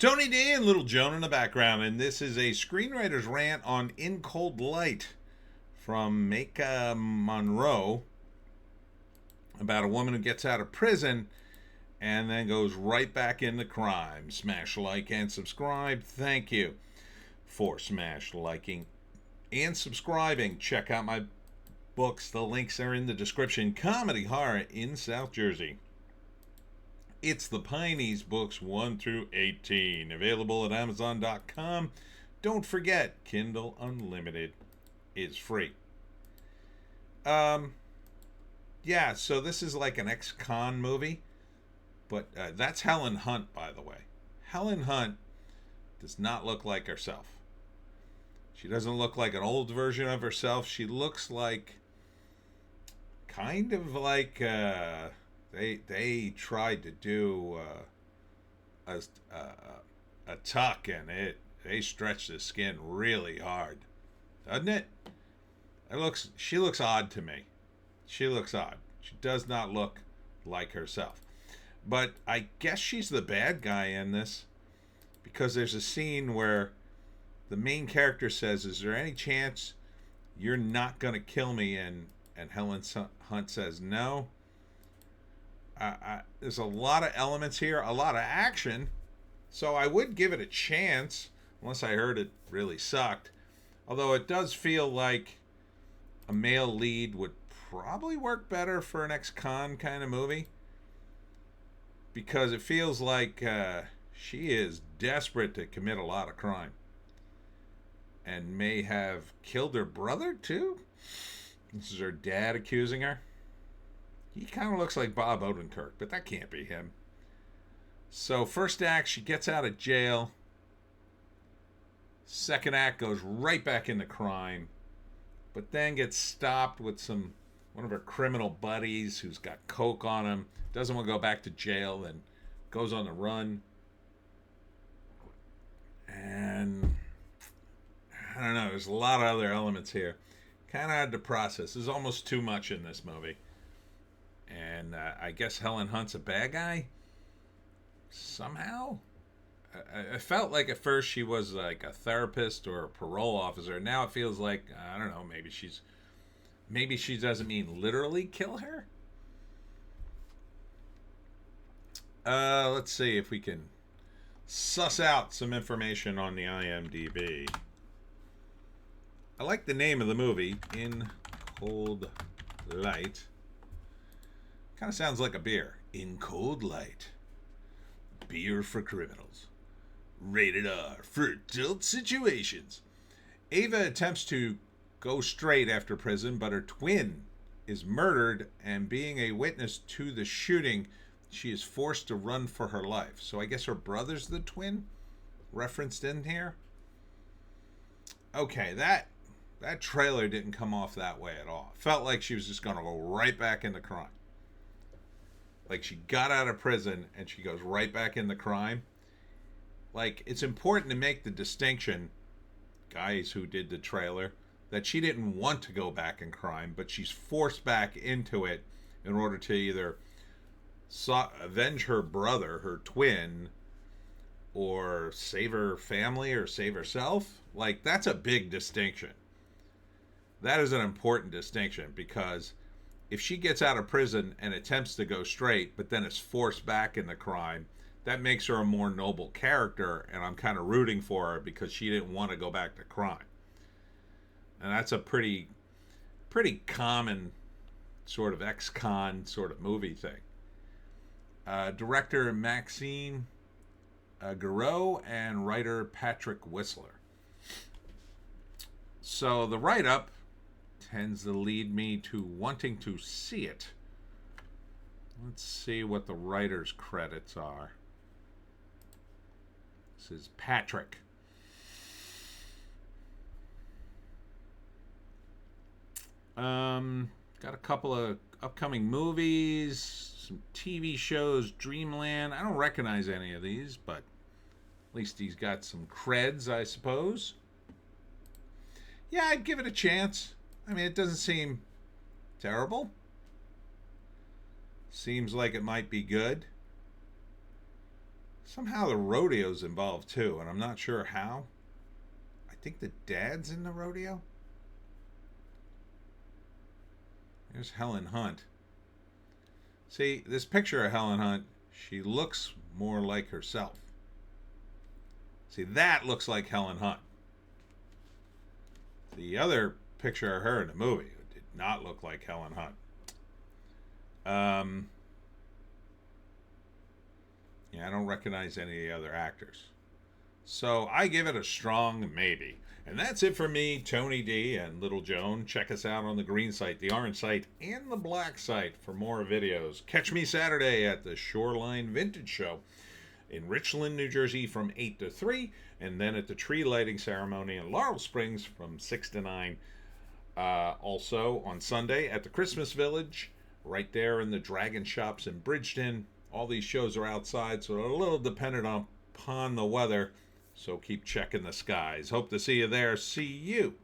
Tony D and Little Joan in the background, and this is a screenwriter's rant on In Cold Light from Micah Monroe about a woman who gets out of prison and then goes right back into crime. Smash like and subscribe. Thank you for smash liking and subscribing. Check out my books. The links are in the description. Comedy Horror in South Jersey. It's the Pineys books 1 through 18. Available at Amazon.com. Don't forget, Kindle Unlimited is free. Yeah, so this is like an ex-con movie. But that's Helen Hunt, by the way. Helen Hunt does not look like herself. She doesn't look like an old version of herself. She looks like, kind of like, they tried to do a tuck, and they stretched the skin really hard, doesn't it? She looks odd to me. She looks odd. She does not look like herself. But I guess she's the bad guy in this, because there's a scene where the main character says, "Is there any chance you're not going to kill me?" And Helen Hunt says, "No." There's a lot of elements here, a lot of action, so I would give it a chance, unless I heard it really sucked. Although it does feel like a male lead would probably work better for an ex-con kind of movie, because it feels like she is desperate to commit a lot of crime and may have killed her brother too. This is her dad accusing her. He kind of looks like Bob Odenkirk, but that can't be him. So first act, she gets out of jail. Second act goes right back into crime, but then gets stopped with one of her criminal buddies who's got coke on him, doesn't want to go back to jail, and goes on the run. And I don't know, there's a lot of other elements here. Kind of hard to process. There's almost too much in this movie. And I guess Helen Hunt's a bad guy somehow. I felt like at first she was like a therapist or a parole officer. Now it feels like, I don't know, maybe she doesn't mean literally kill her. Let's see if we can suss out some information on the IMDb. I like the name of the movie, In Cold Light. Kind of sounds like a beer. In Cold Light. Beer for criminals. Rated R for adult situations. Ava attempts to go straight after prison, but her twin is murdered, and being a witness to the shooting, she is forced to run for her life. So I guess her brother's the twin referenced in here. Okay, that trailer didn't come off that way at all. Felt like she was just going to go right back into crime. Like she got out of prison and she goes right back into crime. Like, it's important to make the distinction, guys who did the trailer, that she didn't want to go back in crime, but she's forced back into it in order to either avenge her brother, her twin, or save her family or save herself. Like, that's a big distinction. That is an important distinction, because if she gets out of prison and attempts to go straight, but then is forced back into crime, that makes her a more noble character, and I'm kind of rooting for her because she didn't want to go back to crime. And that's a pretty common sort of ex-con sort of movie thing. Director Maxine Garreau and writer Patrick Whistler. So the write-up tends to lead me to wanting to see it. Let's see what the writer's credits are. This is Patrick. Got a couple of upcoming movies, some TV shows, Dreamland. I don't recognize any of these, but at least he's got some creds, I suppose. Yeah, I'd give it a chance. I mean, it doesn't seem terrible. Seems like it might be good. Somehow the rodeo's involved too, and I'm not sure how. I think the dad's in the rodeo. There's Helen Hunt. See, this picture of Helen Hunt, she looks more like herself. See, that looks like Helen Hunt. The other picture of her in the movie did not look like Helen Hunt. Yeah, I don't recognize any of the other actors. So I give it a strong maybe. And that's it for me, Tony D, and Little Joan. Check us out on the green site, the orange site, and the black site for more videos. Catch me Saturday at the Shoreline Vintage Show in Richland, New Jersey from 8 to 3, and then at the tree lighting ceremony in Laurel Springs from 6 to 9. Also on Sunday at the Christmas Village, right there in the Dragon Shops in Bridgeton. All these shows are outside, so they're a little dependent upon the weather. So keep checking the skies. Hope to see you there. See you